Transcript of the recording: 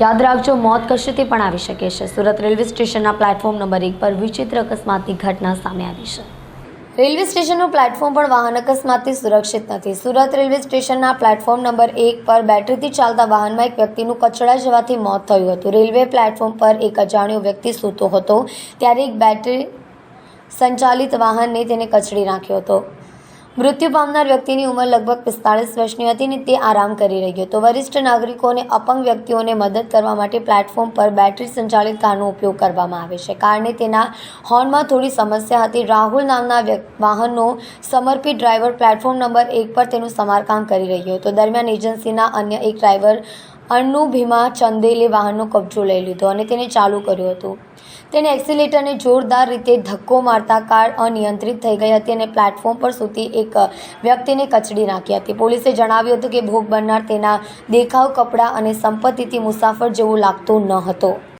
યાદ રાખજો, મોત કશેથી પણ આવી શકે છે। સુરત રેલવે સ્ટેશનના પ્લેટફોર્મ નંબર 1 પર વિચિત્ર અકસ્માતની ઘટના સામે આવી છે। રેલવે સ્ટેશનનું પ્લેટફોર્મ પણ વાહન અકસ્માતથી સુરક્ષિત નથી। સુરત રેલવે સ્ટેશનના પ્લેટફોર્મ નંબર 1 પર બેટરીથી ચાલતા વાહનમાં એક વ્યક્તિનું કચડાઈ જવાથી મોત થયું હતું। રેલવે પ્લેટફોર્મ પર એક અજાણ્યો વ્યક્તિ સૂતો હતો ત્યારે એક બેટરી સંચાલિત વાહને તેને કચડી નાખ્યો હતો। મૃત્યુ પામનાર વ્યક્તિની ઉંમર લગભગ 45 વર્ષની હતી અને તે આરામ કરી રહ્યો હતો। વરિષ્ઠ નાગરિકો અને અપંગ વ્યક્તિઓને મદદ કરવા માટે પ્લેટફોર્મ પર બેટરી સંચાલિત કારનો ઉપયોગ કરવામાં આવે છે। કારણે તેના હોર્નમાં થોડી સમસ્યા હતી। રાહુલ નામના વાહનનો સમર્પિત ડ્રાઈવર પ્લેટફોર્મ નંબર 1 પર તેનું સમારકામ કરી રહ્યો હતો। દરમિયાન એજન્સીના અન્ય એક ડ્રાઈવર અન્નુ ભીમા ચંદેલે વાહનનો કબજો લઈ લીધો અને તેને ચાલુ કર્યું હતું। તેને એક્સિલેટરને જોરદાર રીતે ધક્કો મારતા કાર અનિયંત્રિત થઈ ગઈ હતી અને પ્લેટફોર્મ પર સૂતી એક વ્યક્તિને કચડી નાખી હતી। પોલીસે જણાવ્યું હતું કે ભોગ બનનાર તેના દેખાવ, કપડાં અને સંપત્તિથી મુસાફર જેવો લાગતો ન હતો।